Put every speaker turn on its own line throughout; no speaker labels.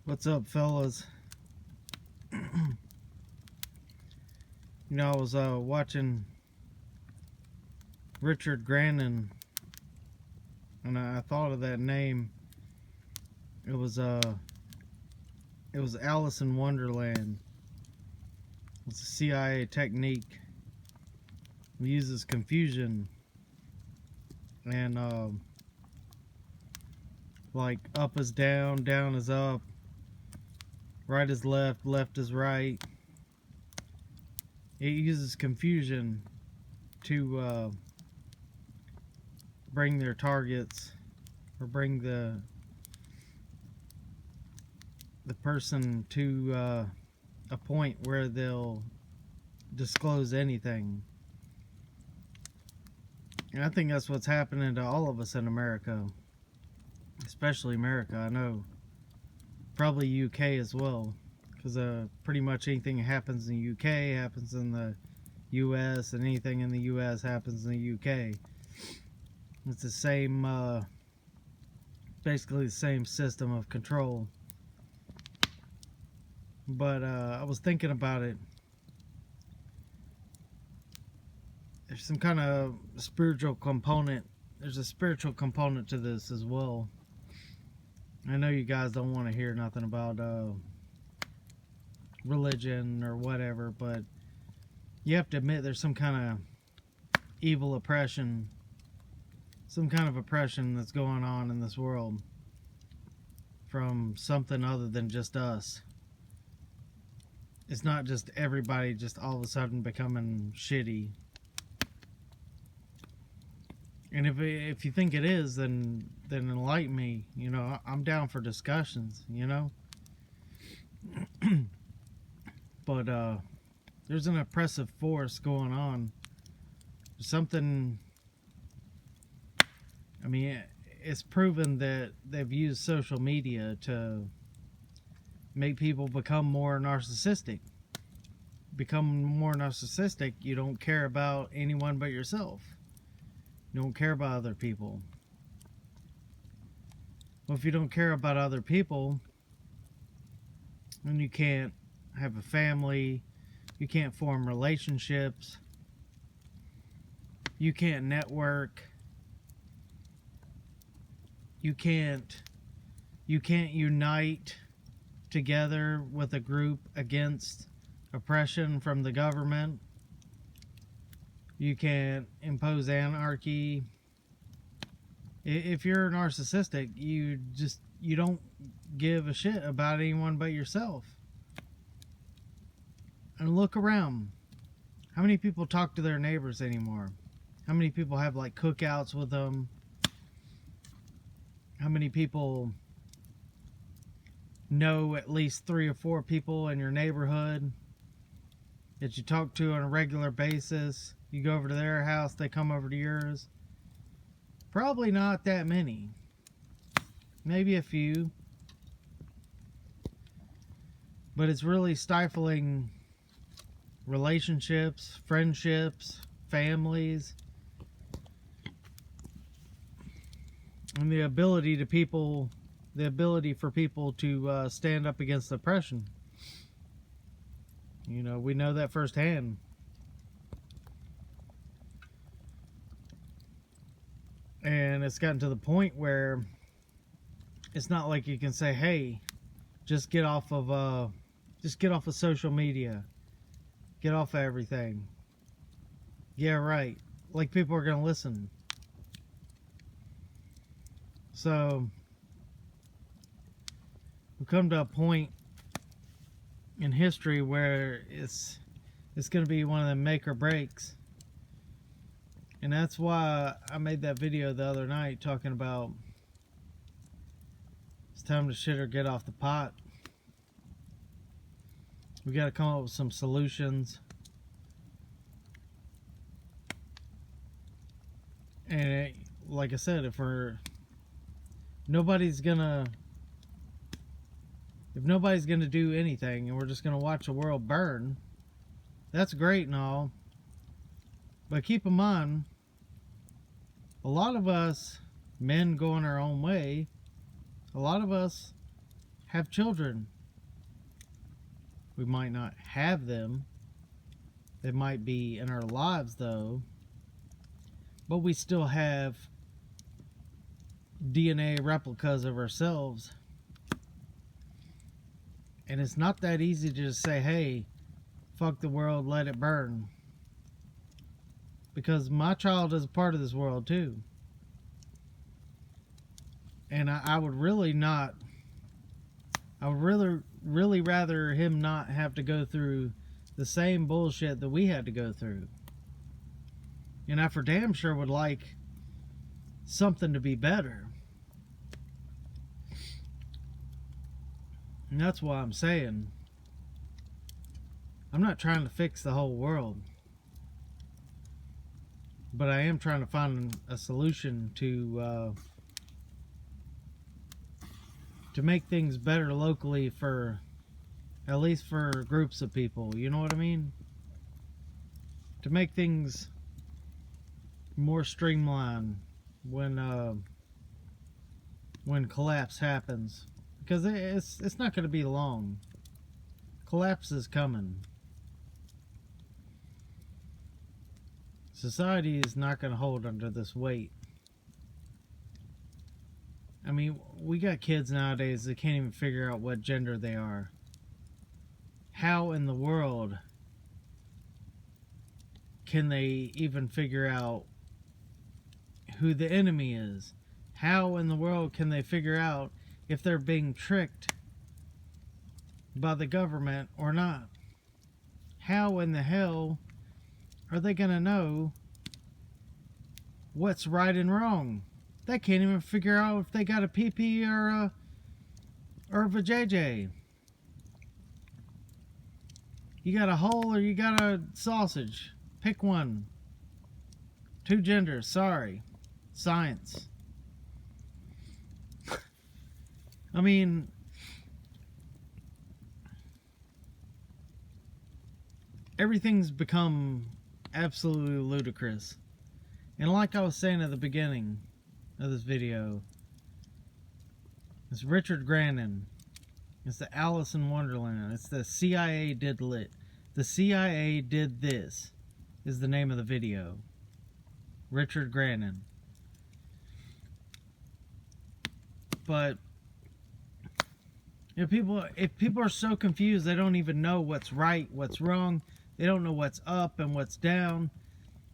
What's up, fellas? I was watching Richard Grandin, and I thought of that name. It was Alice in Wonderland. It's a CIA technique. It uses confusion and like up is down, down is up, right is left, left is right. It uses confusion to bring their targets, or bring the person to a point where they'll disclose anything. And I think that's what's happening to all of us in America, especially America. I know probably UK as well, because pretty much anything that happens in the UK happens in the US, and anything in the US happens in the UK. It's the same, basically the same system of control. But I was thinking about it. There's some kind of spiritual component. There's a spiritual component to this as well. I know you guys don't want to hear nothing about religion or whatever, but you have to admit there's some kind of evil oppression, some kind of oppression that's going on in this world from something other than just us. It's not just everybody just all of a sudden becoming shitty. And if you think it is, then enlighten me. I'm down for discussions, But there's an oppressive force going on. Something, it's proven that they've used social media to make people become more narcissistic. Become more narcissistic, you don't care about anyone but yourself. You don't care about other people. Well, if you don't care about other people, then you can't have a family, you can't form relationships, you can't network, you can't unite together with a group against oppression from the government. You can't impose anarchy. If you're narcissistic, you don't give a shit about anyone but yourself. And look around. How many people talk to their neighbors anymore? How many people have like cookouts with them? How many people know at least 3 or 4 people in your neighborhood that you talk to on a regular basis? You go over to their house, they come over to yours. Probably not that many. Maybe a few. But it's really stifling relationships, friendships, families, and the ability for people to stand up against oppression. We know that firsthand. And it's gotten to the point where it's not like you can say, hey, just get off of social media. Get off of everything. Yeah, right. Like people are going to listen. So we've come to a point in history where it's going to be one of the make or breaks. And that's why I made that video the other night talking about it's time to shit or get off the pot. We got to come up with some solutions. And like I said, if nobody's gonna do anything and we're just gonna watch the world burn, that's great and all. But keep in mind, a lot of us men going our own way, a lot of us have children. We might not have them. They might be in our lives, though. But we still have DNA replicas of ourselves. And it's not that easy to just say, hey, fuck the world, let it burn. Because my child is a part of this world too. And I would really not, I would really rather him not have to go through the same bullshit that we had to go through. And I for damn sure would like something to be better. And that's why I'm saying, I'm not trying to fix the whole world. But I am trying to find a solution to make things better locally for, at least for groups of people. You know what I mean? To make things more streamlined when collapse happens. Because it's not going to be long. Collapse is coming. Society is not going to hold under this weight. I mean, we got kids nowadays that can't even figure out what gender they are. How in the world can they even figure out who the enemy is? How in the world can they figure out if they're being tricked by the government or not? How in the hell are they going to know what's right and wrong? They can't even figure out if they got a PP or a vajayjay. You got a hole or you got a sausage. Pick one. Two genders. Sorry. Science. I mean, everything's become absolutely ludicrous. And like I was saying at the beginning of this video, it's Richard Grannon. It's the Alice in Wonderland. It's the CIA did lit. The CIA did this is the name of the video. Richard Grannon. But if people are so confused, they don't even know what's right, what's wrong. They don't know what's up and what's down.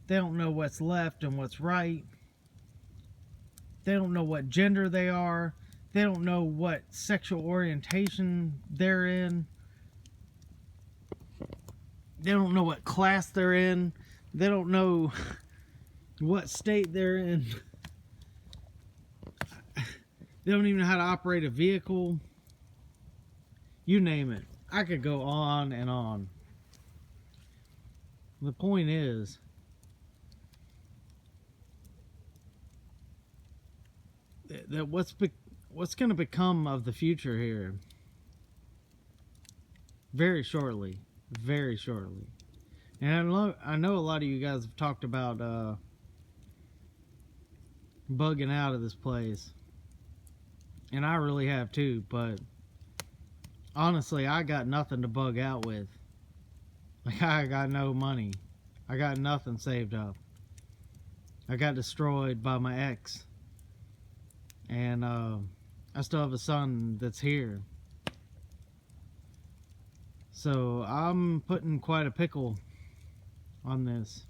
They don't know what's left and what's right. They don't know what gender they are. They don't know what sexual orientation they're in. They don't know what class they're in. They don't know what state they're in. They don't even know how to operate a vehicle. You name it. I could go on and on. The point is, that what's going to become of the future here very shortly. Very shortly. And I know a lot of you guys have talked about bugging out of this place. And I really have too, but honestly, I got nothing to bug out with. Like, I got no money. I got nothing saved up. I got destroyed by my ex. And I still have a son that's here. So I'm putting quite a pickle on this.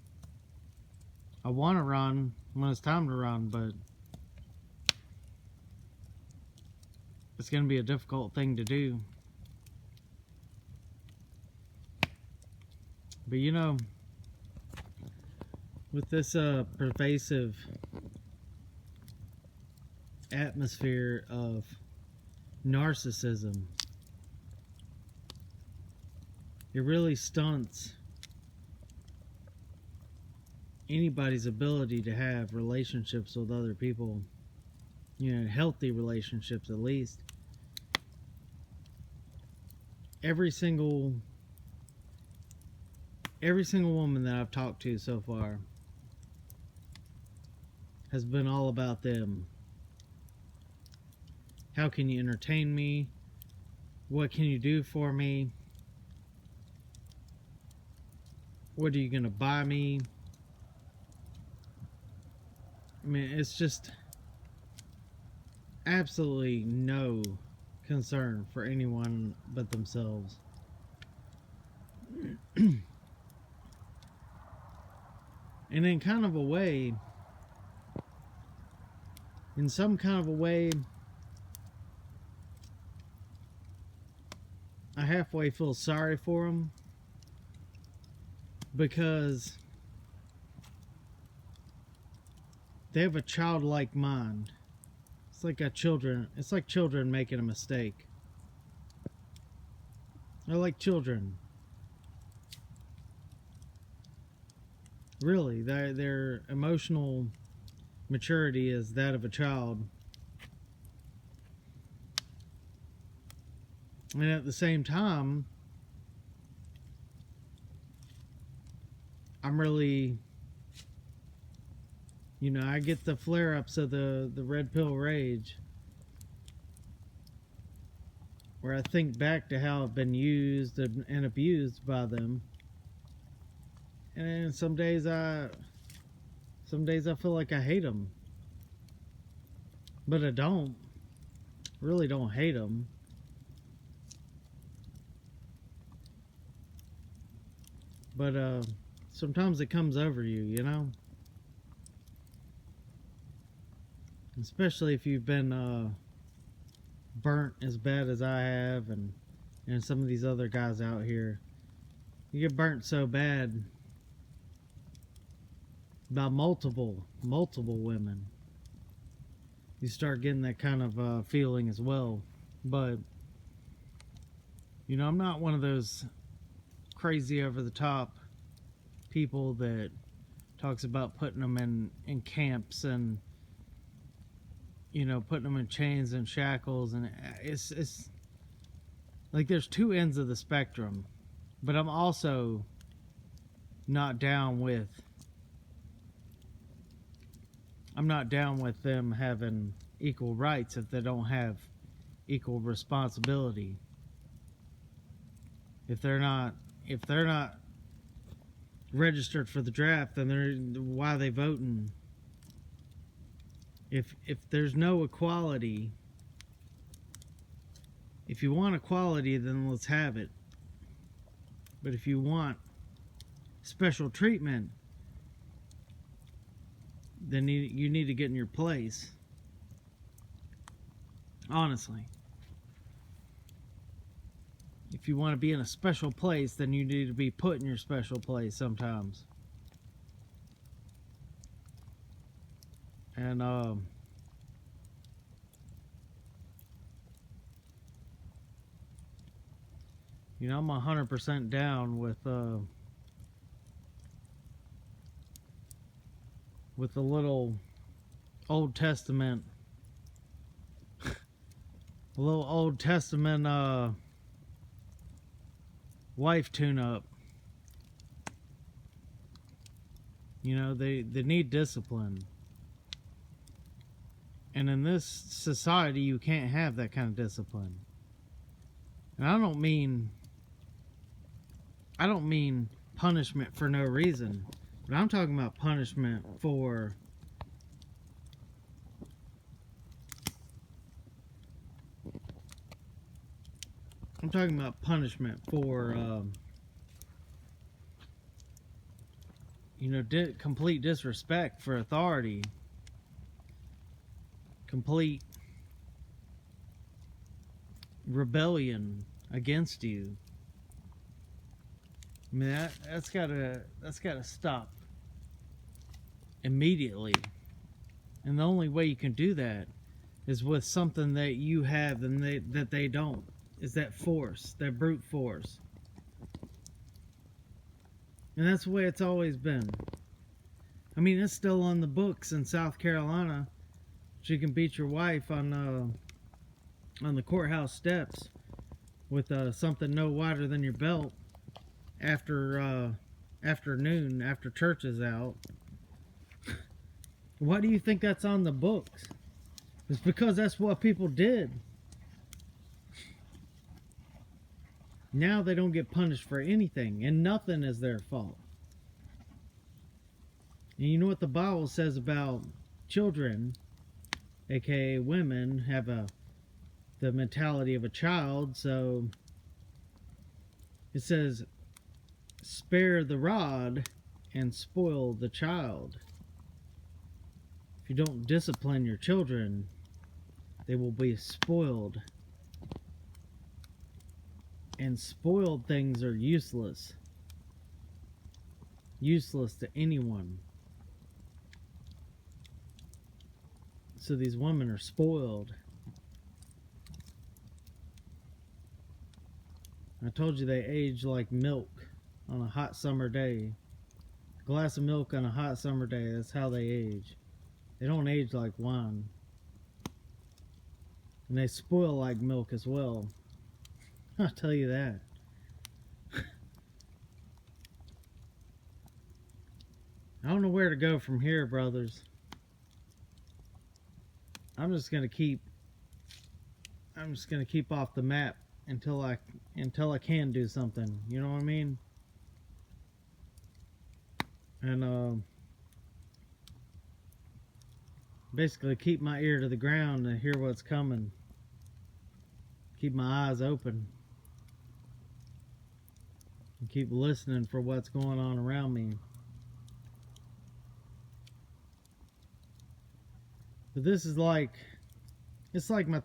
I want to run when it's time to run, but it's going to be a difficult thing to do. But you know, with this pervasive atmosphere of narcissism, it really stunts anybody's ability to have relationships with other people, you know, healthy relationships at least. Every single woman that I've talked to so far has been all about them. How can you entertain me? What can you do for me? What are you going to buy me? I mean, it's just absolutely no concern for anyone but themselves. And in kind of a way, in some kind of a way, I halfway feel sorry for them, because they have a childlike mind. It's like children making a mistake. They're like children. Really, their emotional maturity is that of a child. And at the same time, I'm really, I get the flare-ups of the red pill rage, where I think back to how I've been used and abused by them. And some days I feel like I hate them. But I don't. Really don't hate them. But sometimes it comes over you, Especially if you've been burnt as bad as I have, and some of these other guys out here. You get burnt so bad by multiple women, you start getting that kind of feeling as well. But I'm not one of those crazy over the top people that talks about putting them in camps and putting them in chains and shackles, and it's like there's two ends of the spectrum. But I'm also not down with them having equal rights if they don't have equal responsibility. If they're not registered for the draft, then why are they voting? If there's no equality, if you want equality, then let's have it. But if you want special treatment, then you need to get in your place. Honestly. If you want to be in a special place, then you need to be put in your special place sometimes. And I'm 100% down with the little Old Testament, wife tune-up. They need discipline. And in this society, you can't have that kind of discipline. And I don't mean punishment for no reason, but I'm talking about punishment for complete disrespect for authority, complete rebellion against you. I mean, that's gotta stop immediately. And the only way you can do that is with something that you have and that they don't. Is that force, that brute force. And that's the way it's always been. I mean, it's still on the books in South Carolina. You can beat your wife on the courthouse steps with something no wider than your belt after noon, after church is out. Why do you think that's on the books? It's because that's what people did. Now they don't get punished for anything, and nothing is their fault. And you know what the Bible says about children, aka women, have the mentality of a child. So it says, spare the rod and spoil the child. If you don't discipline your children, they will be spoiled. And spoiled things are useless. Useless to anyone. So these women are spoiled. I told you they age like milk on a hot summer day. A glass of milk on a hot summer day, that's how they age. They don't age like wine. And they spoil like milk as well. I'll tell you that. I don't know where to go from here, brothers. I'm just gonna keep off the map until I can do something. You know what I mean? And basically keep my ear to the ground and hear what's coming. Keep my eyes open. And keep listening for what's going on around me. But this is my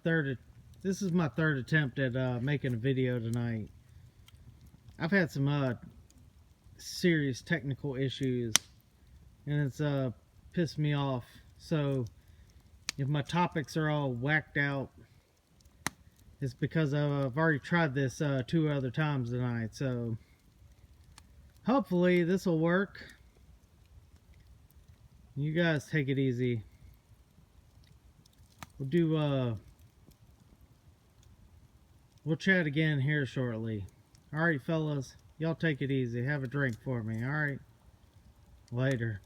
third attempt at making a video tonight. I've had some serious technical issues, and it's pissed me off. So if my topics are all whacked out, it's because I've already tried this 2 other times tonight. So hopefully this will work. You guys take it easy. We'll chat again here shortly. Alright, fellas. Y'all take it easy. Have a drink for me, alright? Later.